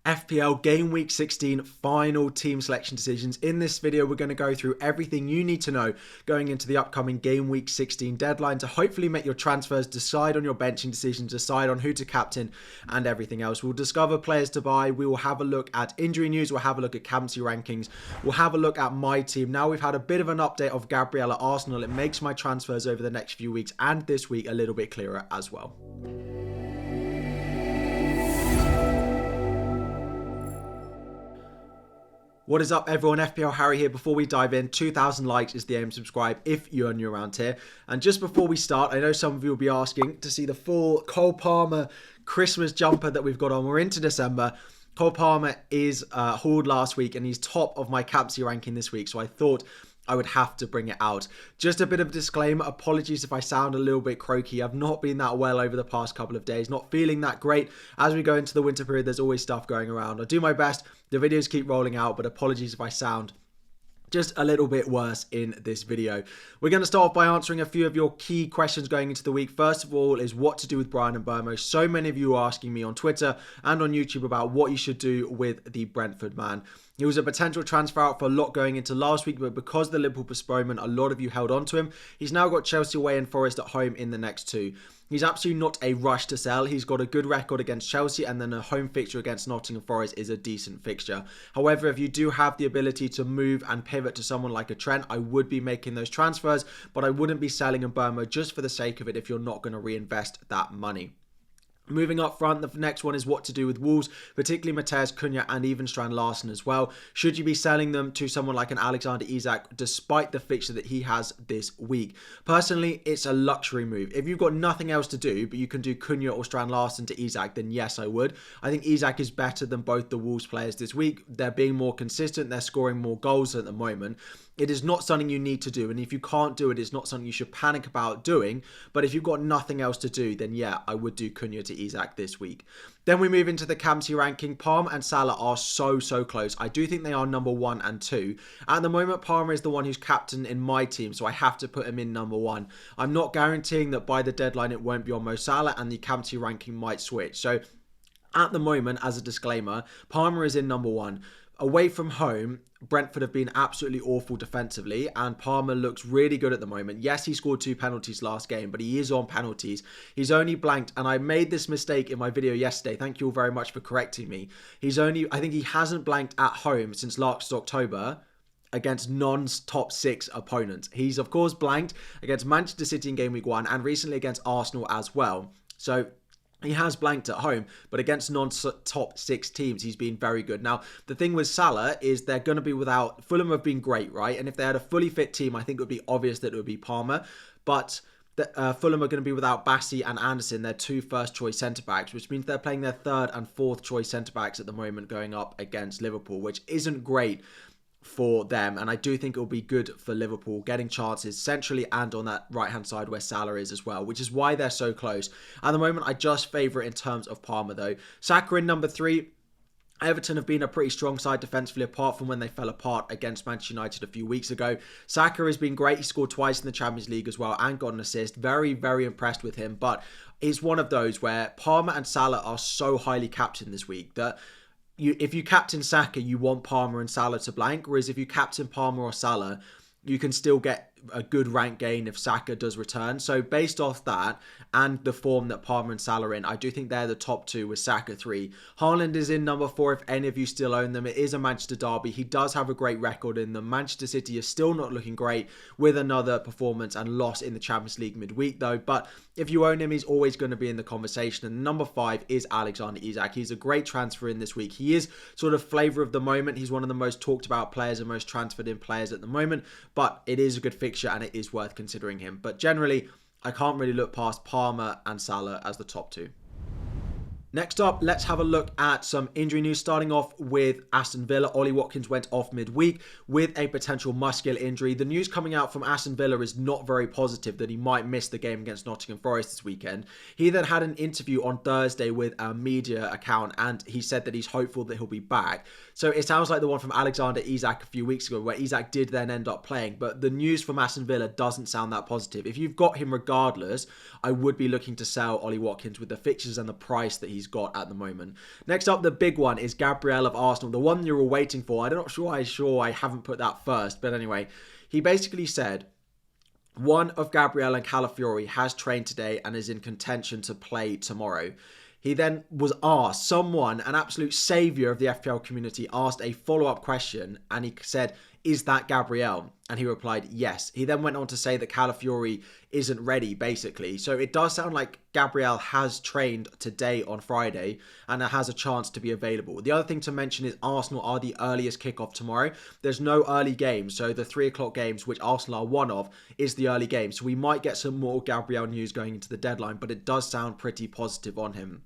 FPL Game Week 16 final team selection decisions. In this video, we're going to go through everything you need to know going into the upcoming Game Week 16 deadline to hopefully make your transfers, decide on your benching decisions, decide on who to captain and everything else. We'll discover players to buy. We will have a look at injury news. We'll have a look at captaincy rankings. We'll have a look at my team. Now we've had a bit of an update of Gabriel at Arsenal. It makes my transfers over the next few weeks and this week a little bit clearer as well. What is up everyone, FPL Harry here. Before we dive in, 2,000 likes is the aim. Subscribe if you're new around here. And just before we start, I know some of you will be asking to see the full Cole Palmer Christmas jumper that we've got on. We're into December. Cole Palmer is hauled last week and he's top of my captaincy ranking this week. So I thought I would have to bring it out. Just a bit of a disclaimer, apologies if I sound a little bit croaky. I've not been that well over the past couple of days, not feeling that great. As we go into the winter period, there's always stuff going around. I'll do my best, the videos keep rolling out, but apologies if I sound just a little bit worse in this video. We're going to start off by answering a few of your key questions going into the week. First of all is what to do with Brian Mbeumo. So many of you are asking me on Twitter and on YouTube about what you should do with the Brentford man. He was a potential transfer out for a lot going into last week, but because of the Liverpool postponement, a lot of you held on to him. He's now got Chelsea away and Forest at home in the next two. He's absolutely not a rush to sell. He's got a good record against Chelsea and then a home fixture against Nottingham Forest is a decent fixture. However, if you do have the ability to move and pivot to someone like a Trent, I would be making those transfers, but I wouldn't be selling Mbeumo just for the sake of it if you're not going to reinvest that money. Moving up front, the next one is what to do with Wolves, particularly Mateus Cunha and even Strand Larsen as well. Should you be selling them to someone like an Alexander Isak despite the fixture that he has this week? Personally, it's a luxury move. If you've got nothing else to do, but you can do Cunha or Strand Larsen to Isak, then yes, I would. I think Isak is better than both the Wolves players this week. They're being more consistent. They're scoring more goals at the moment. It is not something you need to do, and if you can't do it, it's not something you should panic about doing. But if you've got nothing else to do, then yeah, I would do Cunha to Isak this week. Then we move into the captaincy ranking. Palmer and Salah are so close. I do think they are number 1 and 2. At the moment, Palmer is the one who's captain in my team, so I have to put him in number 1. I'm not guaranteeing that by the deadline it won't be on Mo Salah, and the captaincy ranking might switch. So at the moment, as a disclaimer, Palmer is in number 1. Away from home, Brentford have been absolutely awful defensively and Palmer looks really good at the moment. Yes, he scored 2 penalties last game, but he is on penalties. He's only blanked, and I made this mistake in my video yesterday. Thank you all very much for correcting me. I think he hasn't blanked at home since last October against non-top 6 opponents. He's of course blanked against Manchester City in Game Week 1 and recently against Arsenal as well. So he has blanked at home, but against non-top 6 teams, he's been very good. Now, the thing with Salah is they're going to be without... Fulham have been great, right? And if they had a fully fit team, I think it would be obvious that it would be Palmer. But Fulham are going to be without Bassey and Anderson, their 2 first-choice centre-backs, which means they're playing their 3rd and 4th choice centre-backs at the moment going up against Liverpool, which isn't great for them, and I do think it will be good for Liverpool getting chances centrally and on that right hand side where Salah is as well, which is why they're so close. At the moment, I just favour it in terms of Palmer though. Saka in number 3. Everton have been a pretty strong side defensively apart from when they fell apart against Manchester United a few weeks ago. Saka has been great. He scored twice in the Champions League as well and got an assist. Very impressed with him, but it's one of those where Palmer and Salah are so highly captained this week that if you captain Saka, you want Palmer and Salah to blank, whereas if you captain Palmer or Salah, you can still get a good rank gain if Saka does return. So based off that and the form that Palmer and Salah are in, I do think they're the top 2 with Saka 3. Haaland is in number 4 if any of you still own them. It is a Manchester derby. He does have a great record in them. Manchester City is still not looking great with another performance and loss in the Champions League midweek though. But if you own him, he's always going to be in the conversation. And number 5 is Alexander Isak. He's a great transfer in this week. He is sort of flavour of the moment. He's one of the most talked about players and most transferred in players at the moment. But it is a good fixture and it is worth considering him. But generally, I can't really look past Palmer and Salah as the top 2. Next up, let's have a look at some injury news, starting off with Aston Villa. Ollie Watkins went off midweek with a potential muscular injury. The news coming out from Aston Villa is not very positive that he might miss the game against Nottingham Forest this weekend. He then had an interview on Thursday with a media account and he said that he's hopeful that he'll be back. So it sounds like the one from Alexander Isak a few weeks ago where Isak did then end up playing, but the news from Aston Villa doesn't sound that positive. If you've got him regardless, I would be looking to sell Ollie Watkins with the fixtures and the price that he's he's got at the moment. Next up, the big one is Gabriel of Arsenal, the one you're all waiting for. I'm not sure I haven't put that first, but anyway, he basically said, one of Gabriel and Calafiori has trained today and is in contention to play tomorrow. He then was asked, someone, an absolute saviour of the FPL community, asked a follow-up question, and he said, is that Gabriel? And he replied, yes. He then went on to say that Calafiori isn't ready, basically. So it does sound like Gabriel has trained today on Friday and has a chance to be available. The other thing to mention is Arsenal are the earliest kickoff tomorrow. There's no early games, so the 3 o'clock games, which Arsenal are one of, is the early game. So we might get some more Gabriel news going into the deadline, but it does sound pretty positive on him.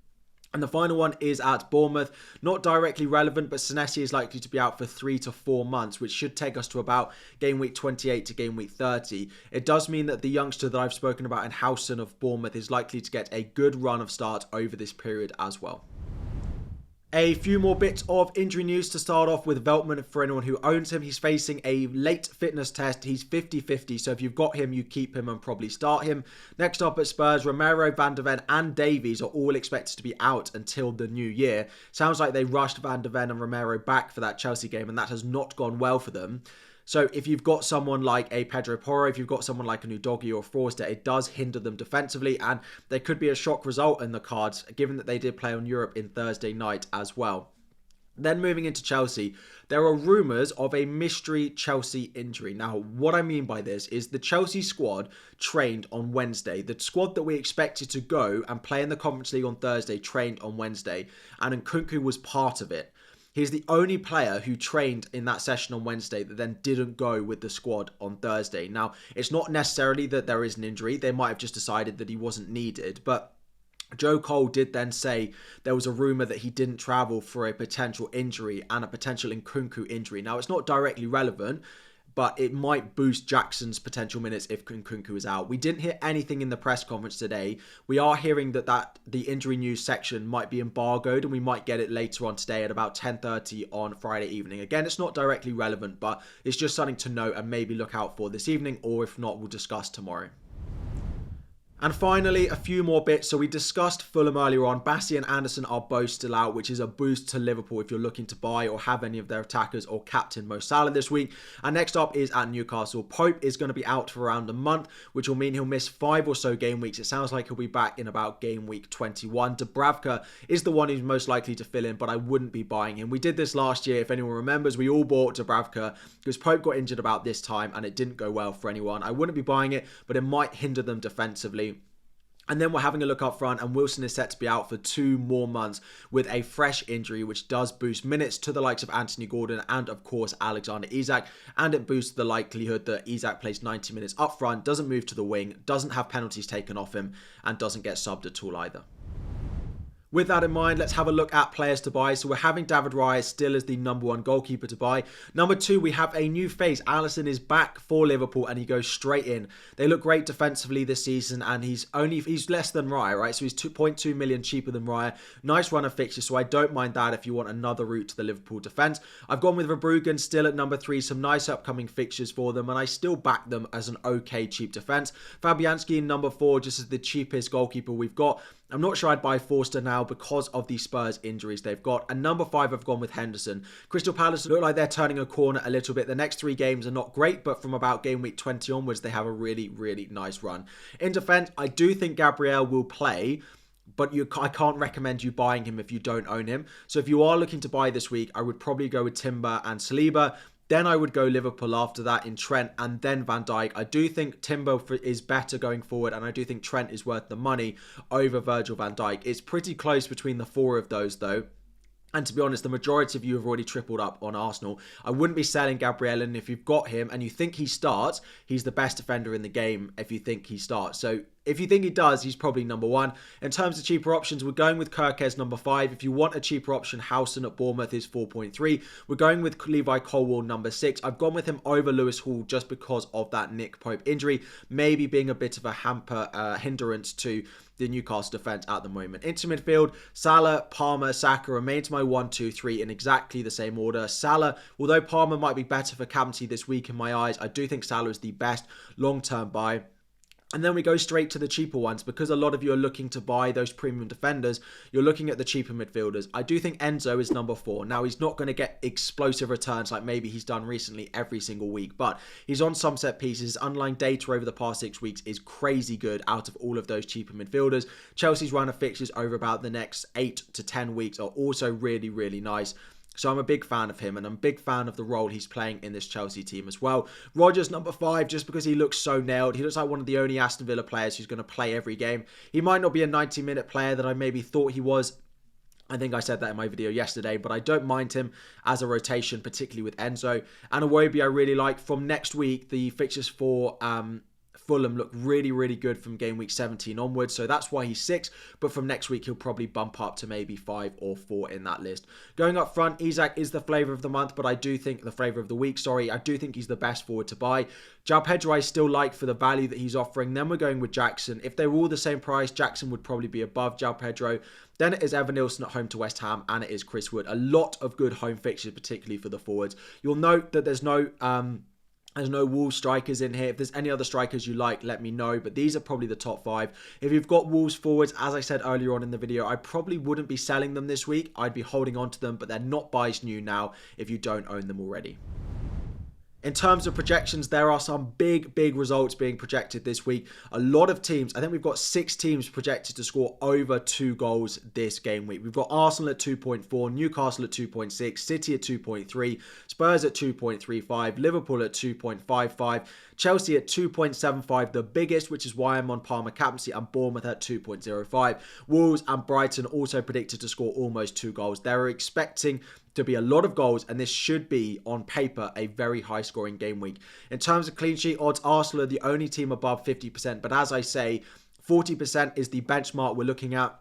And the final one is at Bournemouth. Not directly relevant, but Senesi is likely to be out for 3 to 4 months, which should take us to about game week 28 to game week 30. It does mean that the youngster that I've spoken about in Howson of Bournemouth is likely to get a good run of starts over this period as well. A few more bits of injury news to start off with Veltman. For anyone who owns him, he's facing a late fitness test. He's 50-50, so if you've got him, you keep him and probably start him. Next up at Spurs, Romero, Van de Ven and Davies are all expected to be out until the new year. Sounds like they rushed Van de Ven and Romero back for that Chelsea game, and that has not gone well for them. So if you've got someone like a Pedro Porro, if you've got someone like a Udogie or Forster, it does hinder them defensively, and there could be a shock result in the cards, given that they did play on Europe in Thursday night as well. Then moving into Chelsea, there are rumours of a mystery Chelsea injury. Now, what I mean by this is the Chelsea squad trained on Wednesday. The squad that we expected to go and play in the Conference League on Thursday trained on Wednesday, and Nkunku was part of it. He's the only player who trained in that session on Wednesday that then didn't go with the squad on Thursday. Now, it's not necessarily that there is an injury. They might have just decided that he wasn't needed. But Joe Cole did then say there was a rumour that he didn't travel for a potential injury and a potential Nkunku injury. Now, it's not directly relevant, but it might boost Jackson's potential minutes if Nkunku is out. We didn't hear anything in the press conference today. We are hearing that the injury news section might be embargoed, and we might get it later on today at about 10:30 on Friday evening. Again, it's not directly relevant, but it's just something to note and maybe look out for this evening, or if not, we'll discuss tomorrow. And finally, a few more bits. So we discussed Fulham earlier on. Bassey and Anderson are both still out, which is a boost to Liverpool if you're looking to buy or have any of their attackers or captain Mo Salah this week. And next up is at Newcastle. Pope is going to be out for around a month, which will mean he'll miss 5 or so game weeks. It sounds like he'll be back in about game week 21. Dubravka is the one who's most likely to fill in, but I wouldn't be buying him. We did this last year. If anyone remembers, we all bought Dubravka because Pope got injured about this time and it didn't go well for anyone. I wouldn't be buying it, but it might hinder them defensively. And then we're having a look up front, and Wilson is set to be out for 2 more months with a fresh injury, which does boost minutes to the likes of Anthony Gordon and, of course, Alexander Isak. And it boosts the likelihood that Isak plays 90 minutes up front, doesn't move to the wing, doesn't have penalties taken off him, and doesn't get subbed at all either. With that in mind, let's have a look at players to buy. So we're having David Raya still as the number 1 goalkeeper to buy. Number 2, we have a new face. Alisson is back for Liverpool and he goes straight in. They look great defensively this season, and he's less than Raya, right? So he's 2.2 million cheaper than Raya. Nice run of fixtures, so I don't mind that if you want another route to the Liverpool defence. I've gone with Verbruggen still at number 3. Some nice upcoming fixtures for them, and I still back them as an okay cheap defence. Fabianski in number 4, just as the cheapest goalkeeper we've got. I'm not sure I'd buy Forster now because of the Spurs injuries they've got. And number 5, I've gone with Henderson. Crystal Palace look like they're turning a corner a little bit. The next 3 games are not great, but from about game week 20 onwards, they have a really, really nice run. In defence, I do think Gabriel will play, but I can't recommend you buying him if you don't own him. So if you are looking to buy this week, I would probably go with Timber and Saliba. Then I would go Liverpool after that in Trent and then Van Dijk. I do think Timber is better going forward, and I do think Trent is worth the money over Virgil van Dijk. It's pretty close between the 4 of those though. And to be honest, the majority of you have already tripled up on Arsenal. I wouldn't be selling Gabriel, and if you've got him and you think he starts, he's the best defender in the game if you think he starts. So if you think he does, he's probably number 1. In terms of cheaper options, we're going with Kirkes number 5. If you want a cheaper option, Howson at Bournemouth is 4.3. We're going with Levi Colwill number 6. I've gone with him over Lewis Hall just because of that Nick Pope injury, maybe being a bit of a hindrance to the Newcastle defence at the moment. Into midfield, Salah, Palmer, Saka remains my 1, 2, 3 in exactly the same order. Salah, although Palmer might be better for captaincy this week in my eyes, I do think Salah is the best long-term buy. And then we go straight to the cheaper ones, because a lot of you are looking to buy those premium defenders. You're looking at the cheaper midfielders. I do think Enzo is number 4. Now, he's not going to get explosive returns like maybe he's done recently every single week, but he's on some set pieces. His underlying data over the past 6 weeks is crazy good out of all of those cheaper midfielders. Chelsea's run of fixtures over about the next 8 to 10 weeks are also really, really nice. So I'm a big fan of him, and I'm a big fan of the role he's playing in this Chelsea team as well. Rodgers, number 5, just because he looks so nailed. He looks like one of the only Aston Villa players who's going to play every game. He might not be a 90-minute player that I maybe thought he was. I think I said that in my video yesterday, but I don't mind him as a rotation, particularly with Enzo. And Iwobi I really like. From next week, the fixtures for Fulham look really, really good from game week 17 onwards, so that's why he's 6, but from next week he'll probably bump up to maybe 5 or 4 in that list. Going up front, Isak is the flavour of the month, but I do think the flavour of the week, I do think he's the best forward to buy. João Pedro I still like for the value that he's offering. Then we're going with Jackson. If they were all the same price, Jackson would probably be above João Pedro. Then it is Evan Nilsson at home to West Ham, and it is Chris Wood. A lot of good home fixtures, particularly for the forwards. You'll note that there's no Wolves strikers in here. If there's any other strikers you like, let me know. But these are probably the top 5. If you've got Wolves forwards, as I said earlier on in the video, I probably wouldn't be selling them this week. I'd be holding on to them, but they're not buys new now if you don't own them already. In terms of projections, there are some big results being projected this week. A lot of teams, I think we've got 6 teams projected to score over 2 goals this game week. We've got Arsenal at 2.4, Newcastle at 2.6, City at 2.3, Spurs at 2.35, Liverpool at 2.55, Chelsea at 2.75, the biggest, which is why I'm on Palmer captaincy, and Bournemouth at 2.05. Wolves and Brighton also predicted to score almost 2 goals. They're expecting to be a lot of goals, and this should be, on paper, a very high scoring game week. In terms of clean sheet odds, Arsenal are the only team above 50%, but as I say, 40% is the benchmark we're looking at.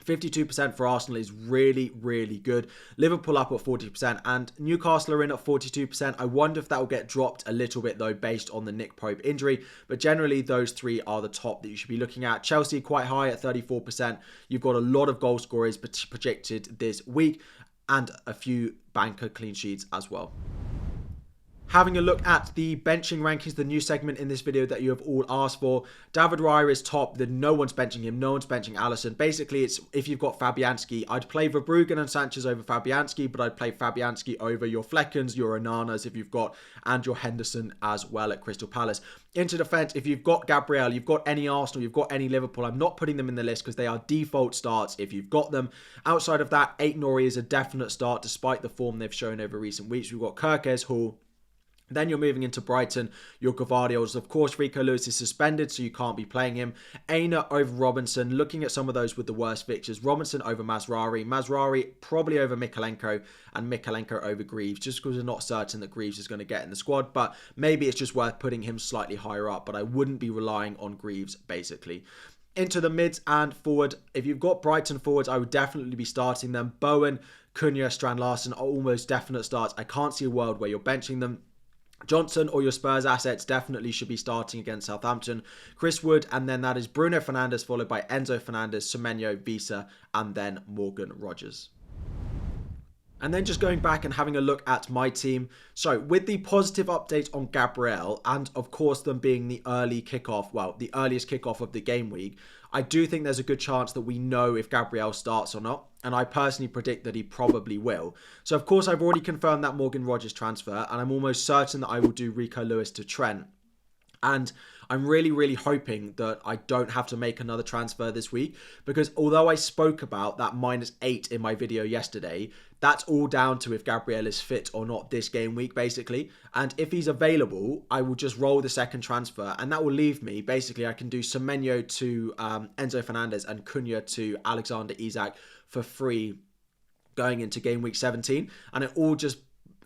52% for Arsenal is really, really good. Liverpool up at 40%, and Newcastle are in at 42%. I wonder if that will get dropped a little bit though, based on the Nick Pope injury, but generally those 3 are the top that you should be looking at. Chelsea quite high at 34%. You've got a lot of goal scorers projected this week, and a few banker clean sheets as well. Having a look at the benching rankings, the new segment in this video that you have all asked for. David Raya is top. No one's benching him. No one's benching Alisson. Basically, it's if you've got Fabianski, I'd play Verbruggen and Sanchez over Fabianski, but I'd play Fabianski over your Fleckens, your Onanas if you've got, and your Henderson as well at Crystal Palace. Into defence, if you've got Gabriel, you've got any Arsenal, you've got any Liverpool, I'm not putting them in the list because they are default starts if you've got them. Outside of that, Aït-Nouri is a definite start despite the form they've shown over recent weeks. We've got Kirkes, Hall. Then you're moving into Brighton, your Gvardiol's. Of course, Rico Lewis is suspended, so you can't be playing him. Aina over Robinson, looking at some of those with the worst fixtures. Robinson over Mazraoui. Mazraoui probably over Mikalenko, and Mikalenko over Greaves, just because we're not certain that Greaves is going to get in the squad. But maybe it's just worth putting him slightly higher up, but I wouldn't be relying on Greaves, basically. Into the mids and forward, if you've got Brighton forwards, I would definitely be starting them. Bowen, Cunha, Strand Larsen are almost definite starts. I can't see a world where you're benching them. Johnson or your Spurs assets definitely should be starting against Southampton. Chris Wood, and then that is Bruno Fernandes, followed by Enzo Fernandez, Semenyo, Visa, and then Morgan Rogers. And then just going back and having a look at my team. So with the positive update on Gabriel, and of course them being the early kickoff, well, the earliest kickoff of the game week, I do think there's a good chance that we know if Gabriel starts or not. And I personally predict that he probably will. So of course I've already confirmed that Morgan Rogers transfer, and I'm almost certain that I will do Rico Lewis to Trent. And I'm really hoping that I don't have to make another transfer this week, because although I spoke about that -8 in my video yesterday, that's all down to if Gabriel is fit or not this game week, basically. And if he's available, I will just roll the second transfer, and that will leave me, basically, I can do Semenyo to Enzo Fernandez and Cunha to Alexander Isak for free going into game week 17. And it all just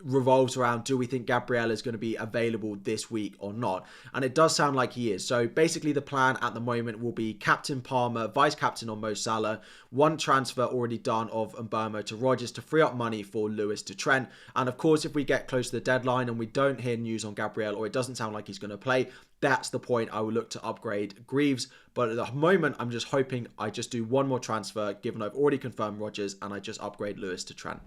revolves around, do we think Gabriel is going to be available this week or not? And it does sound like he is. So basically the plan at the moment will be captain Palmer, vice captain on Mo Salah, one transfer already done of Mbeumo to Rogers to free up money for Lewis to Trent. And of course, if we get close to the deadline and we don't hear news on Gabriel, or it doesn't sound like he's going to play, that's the point I will look to upgrade Greaves. But at the moment, I'm just hoping I just do one more transfer, given I've already confirmed Rogers, and I just upgrade Lewis to Trent.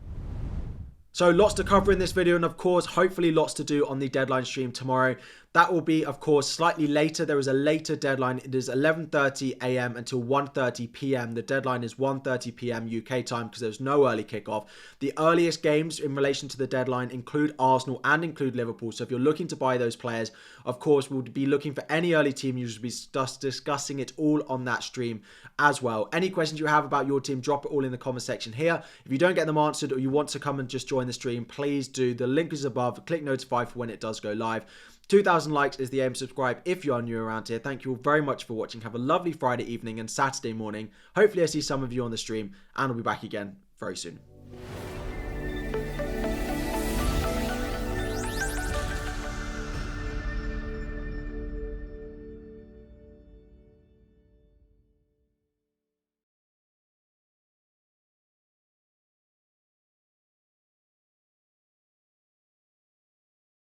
So lots to cover in this video, and of course, hopefully lots to do on the deadline stream tomorrow. That will be, of course, slightly later. There is a later deadline. It is 11:30 a.m. until 1:30 p.m. The deadline is 1:30 p.m. UK time because there's no early kickoff. The earliest games in relation to the deadline include Arsenal and include Liverpool. So if you're looking to buy those players, of course, we'll be looking for any early team. You'll be discussing it all on that stream as well. Any questions you have about your team, drop it all in the comment section here. If you don't get them answered or you want to come and just join the stream, please do. The link is above. Click notify for when it does go live. 2,000 likes is the aim. Subscribe if you are new around here. Thank you all very much for watching. Have a lovely Friday evening and Saturday morning. Hopefully I see some of you on the stream, and I'll be back again very soon.